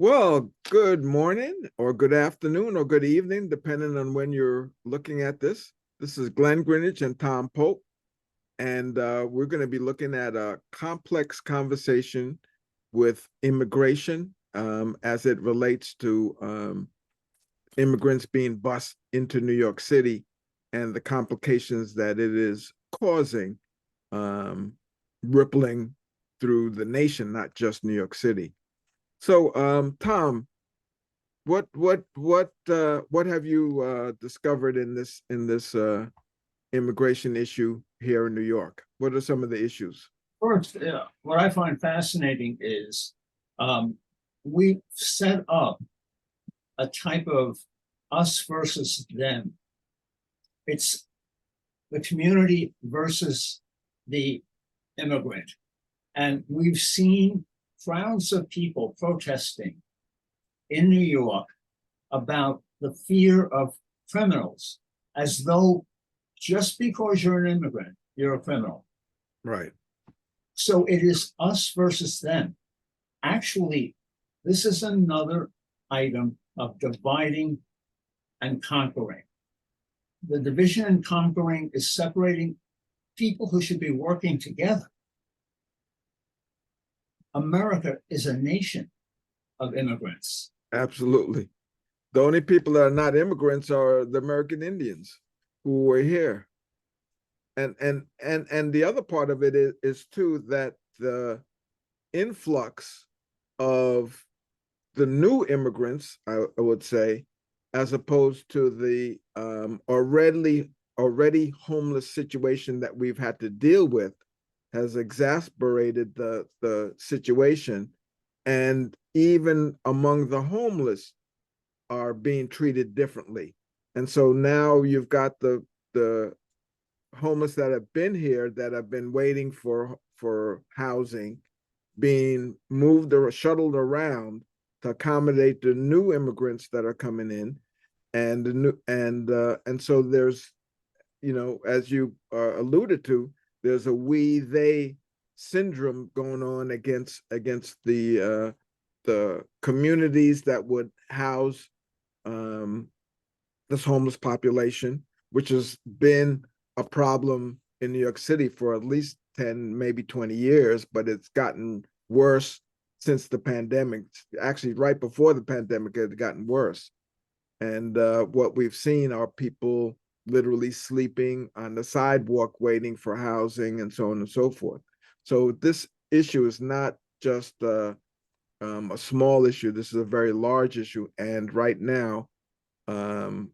Well, good morning or good afternoon or good evening, depending on when you're looking at this. This is Glenn Greenidge and Tom Pope, and we're going to be looking at a complex conversation with immigration as it relates to immigrants being bused into New York City and the complications that it is causing, um, rippling through the nation, not just New York City. So, Tom, what have you discovered in this immigration issue here in New York? What are some of the issues? First, what I find fascinating is um, we set up a type of us versus them. It's the community versus the immigrant. And we've seen crowds of people protesting in New York about the fear of criminals, as though just because you're an immigrant, you're a criminal. Right. So it is us versus them. Actually, this is another item of dividing and conquering. The division and conquering is separating people who should be working together. America is a nation of immigrants. Absolutely. The only people that are not immigrants are the American Indians who were here. And the other part of it is too that the influx of the new immigrants, I would say, as opposed to the already homeless situation that we've had to deal with, has exacerbated the situation. And even among the homeless are being treated differently. And so now you've got the homeless that have been here that have been waiting for housing being moved or shuttled around to accommodate the new immigrants that are coming in, and the new and so there's, as you alluded to, there's a we they syndrome going on against the communities that would house um, this homeless population, which has been a problem in New York City for at least 10, maybe 20 years, but it's gotten worse since the pandemic. Actually, right before the pandemic, it had gotten worse. And what we've seen are people literally sleeping on the sidewalk waiting for housing and so on and so forth. So this issue is not just a small issue. This is a very large issue. And right now, um,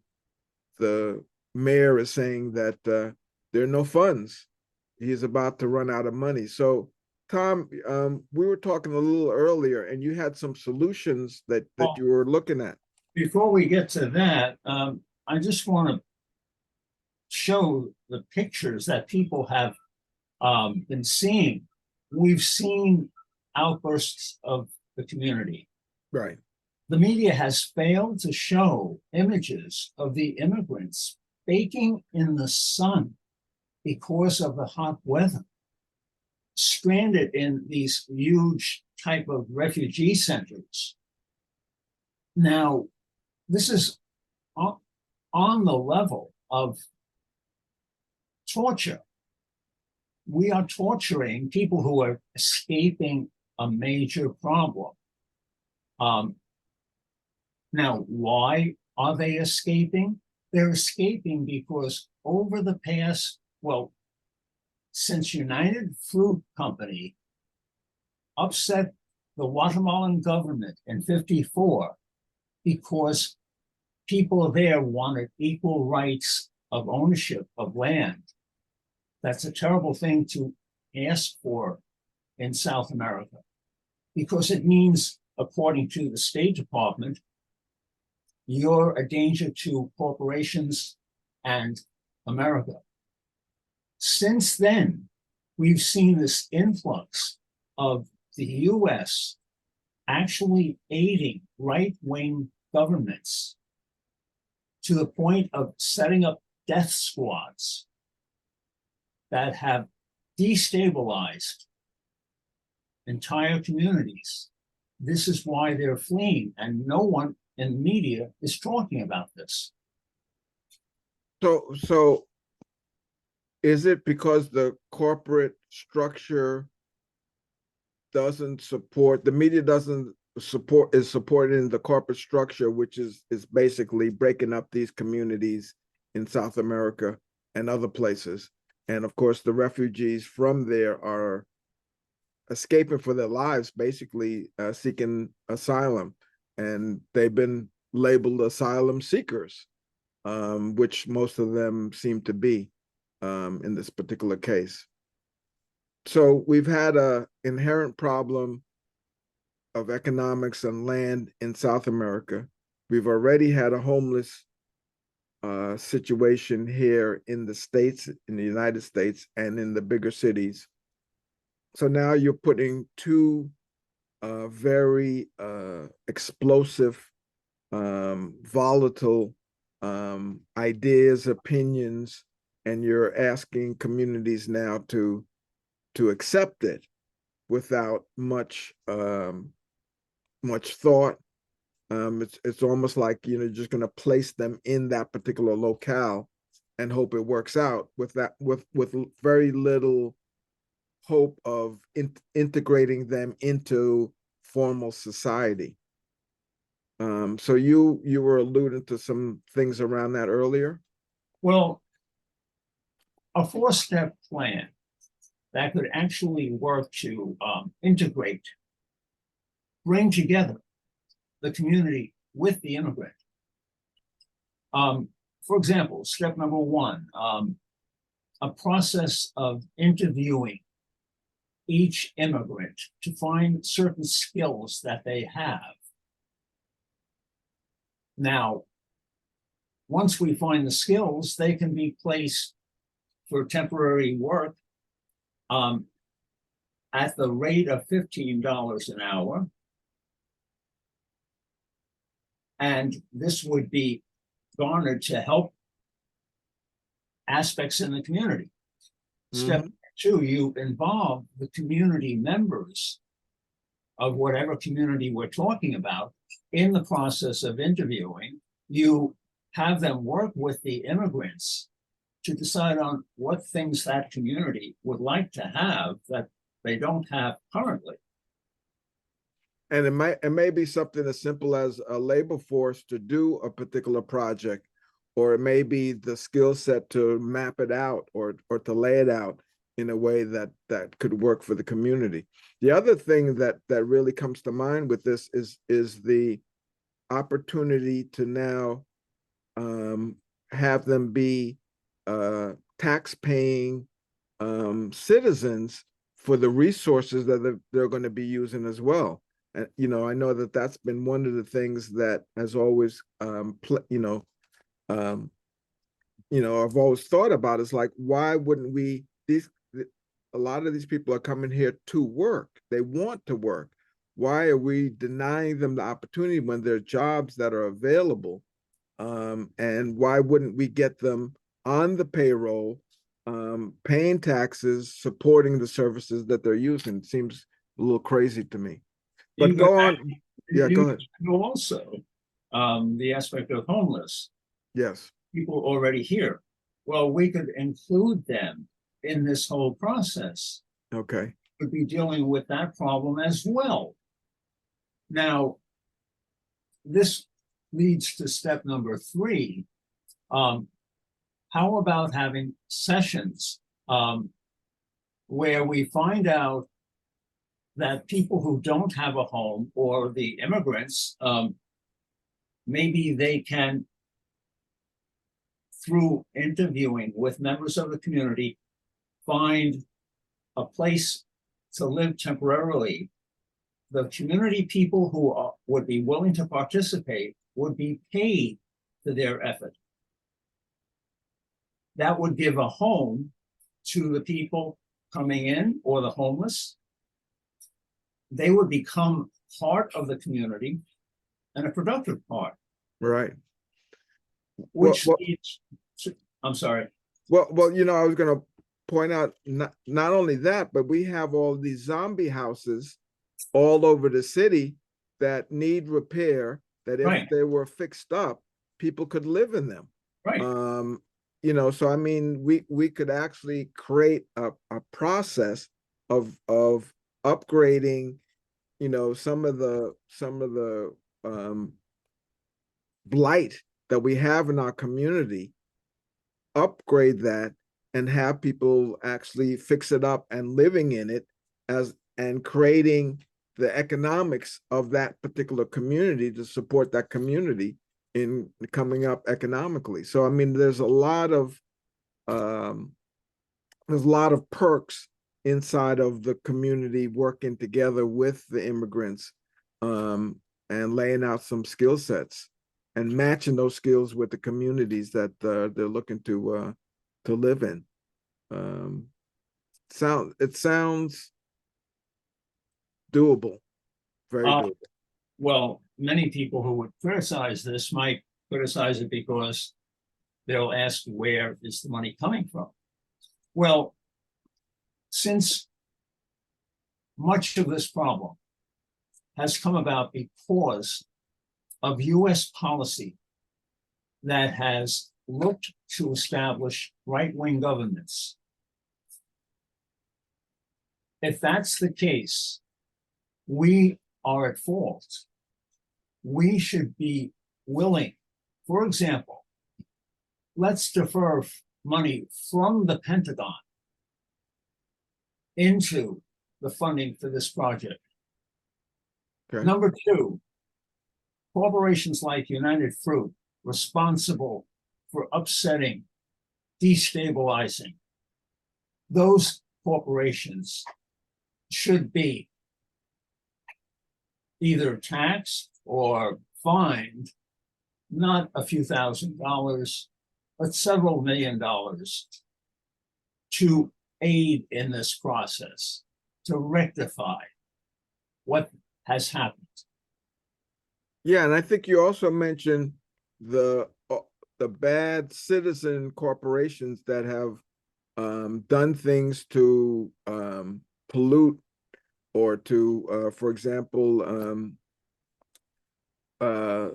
the mayor is saying that there are no funds. He's about to run out of money. So, Tom, we were talking a little earlier, and you had some solutions that Well, you were looking at. before we get to that, I just want to show the pictures that people have been seeing. We've seen outbursts of the community. Right. The media has failed to show images of the immigrants baking in the sun because of the hot weather, stranded in these huge type of refugee centers. Now, this is on the level of torture. We are torturing people who are escaping a major problem. Um, Now, why are they escaping? They're escaping because over the past, well, since United Fruit Company upset the Guatemalan government in 54 because people there wanted equal rights of ownership of land. That's a terrible thing to ask for in South America because it means, according to the State Department, you're a danger to corporations and America. Since then, we've seen this influx of the US actually aiding right-wing governments to the point of setting up death squads that have destabilized entire communities. this is why they're fleeing, and no one in the media is talking about this. So is it because the corporate structure doesn't support, the media doesn't support, is supporting the corporate structure, which is basically breaking up these communities in South America and other places. And of course, the refugees from there are escaping for their lives, basically seeking asylum. And they've been labeled asylum seekers, which most of them seem to be in this particular case. So we've had an inherent problem of economics and land in South America. We've already had a homeless situation here in the States, in the United States, and in the bigger cities. So now you're putting two very explosive, volatile ideas, opinions, and you're asking communities now to accept it without much much thought. It's almost like, you know, just going to place them in that particular locale and hope it works out with very little hope of integrating them into formal society. So you were alluding to some things around that earlier. Well, a 4-step plan that could actually work to integrate, bring together the community with the immigrant. For example, step number 1, a process of interviewing each immigrant to find certain skills that they have. Now, once we find the skills, they can be placed for temporary work at the rate of $15 an hour. And this would be garnered to help aspects in the community. Step 2, you involve the community members of whatever community we're talking about in the process of interviewing. You have them work with the immigrants to decide on what things that community would like to have that they don't have currently. And it may be something as simple as a labor force to do a particular project, or it may be the skill set to map it out or to lay it out in a way that could work for the community. The other thing that really comes to mind with this is the opportunity to now have them be tax-paying citizens for the resources that they're going to be using as well. And you know, I know that that's been one of the things that has always I've always thought about is like, why wouldn't we, a lot of these people are coming here to work. They want to work. Why are we denying them the opportunity when there are jobs that are available? And why wouldn't we get them on the payroll, paying taxes, supporting the services that they're using? It seems a little crazy to me. But go on. Yeah, go ahead. Also, the aspect of homeless. Yes. People already here. Well, we could include them in this whole process. Okay. Could be dealing with that problem as well. Now, this leads to step number 3. How about having sessions where we find out that people who don't have a home, or the immigrants, maybe they can, through interviewing with members of the community, find a place to live temporarily. The community people who would be willing to participate would be paid for their effort. That would give a home to the people coming in, or the homeless. They would become part of the community, and a productive part. Right. Which leads to, I'm sorry. Well, you know, I was going to point out not only that, but we have all these zombie houses all over the city that need repair, that if Right, they were fixed up, people could live in them. right. You know, so I mean, we could actually create a process of upgrading, you know, some of the blight that we have in our community, upgrade that, and have people actually fix it up and living in it, as and creating the economics of that particular community to support that community in coming up economically. So I mean, um, there's a lot of perks inside of the community working together with the immigrants, and laying out some skill sets and matching those skills with the communities that they're looking to live in. Um, it sounds doable, very Uh, doable. well, many people who would criticize this might criticize it because they'll ask, where is the money coming from? Well, since much of this problem has come about because of US policy that has looked to establish right-wing governments. If that's the case, we are at fault. We should be willing, for example, let's defer money from the Pentagon into the funding for this project. Okay. Number two, corporations like United Fruit, responsible for upsetting, destabilizing, those corporations should be either taxed or fined, not a few $1,000s, but several $1,000,000 to aid in this process, to rectify what has happened. Yeah, and I think you also mentioned the bad citizen corporations that have done things to pollute, or to, for example, uh,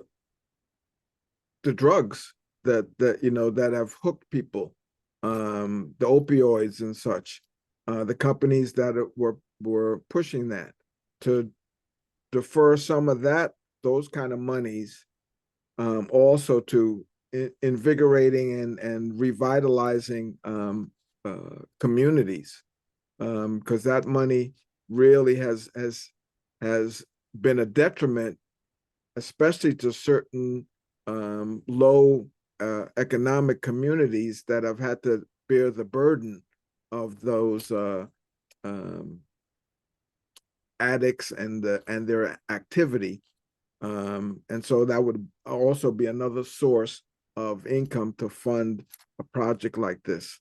the drugs that you know that have hooked people, the opioids and such. The companies that were pushing that, to defer some of those kind of monies, also to invigorating and revitalizing communities, because that money really has been a detriment, especially to certain low economic communities that have had to bear the burden of those addicts and their activity. And so that would also be another source of income to fund a project like this.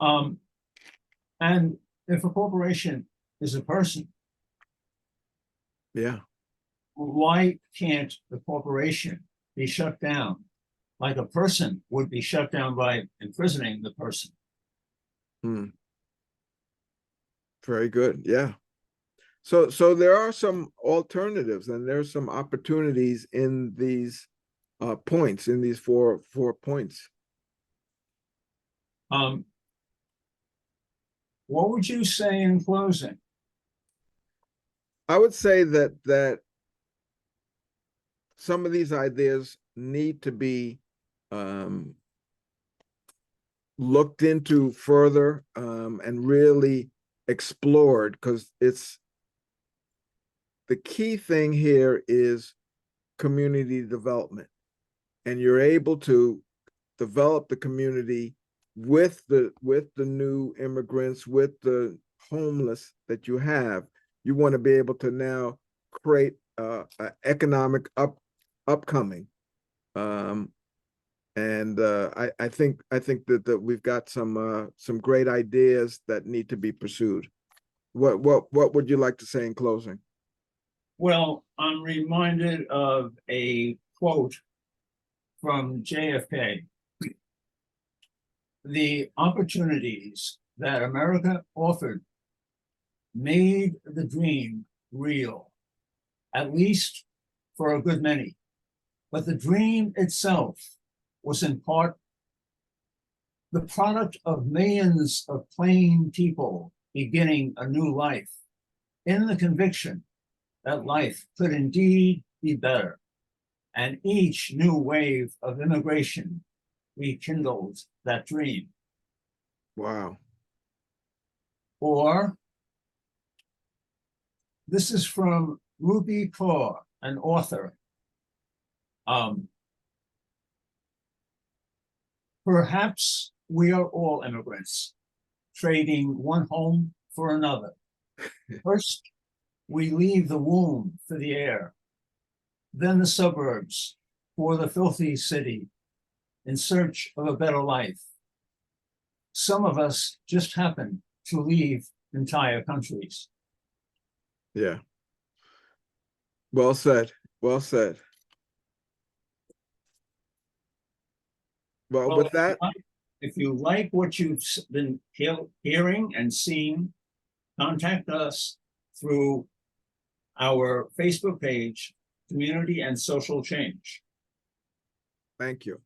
And if a corporation is a person, Yeah. why can't the corporation be shut down like a person would be shut down by imprisoning the person? Hmm. Very good. Yeah. So there are some alternatives, and there's some opportunities in these points, in these four points. Um, what would you say in closing? I would say that some of these ideas need to be looked into further, and really explored, because it's the key thing here is community development, and you're able to develop the community with the new immigrants, with the homeless that you have. You want to be able to now create economic upcoming, and I think that we've got some great ideas that need to be pursued. What would you like to say in closing? Well, I'm reminded of a quote from JFK. The opportunities that America offered made the dream real. at least for a good many. But the dream itself was in part the product of millions of plain people beginning a new life in the conviction that life could indeed be better. And each new wave of immigration rekindled that dream. Wow. Or this is from Ruby Kaur, an author. Perhaps we are all immigrants, trading one home for another. First, we leave the womb for the air, then the suburbs for the filthy city in search of a better life. Some of us just happen to leave entire countries. Yeah. Well said. Well said. Well, with that, if you like what you've been hearing and seeing, contact us through our Facebook page, Community and Social Change. thank you.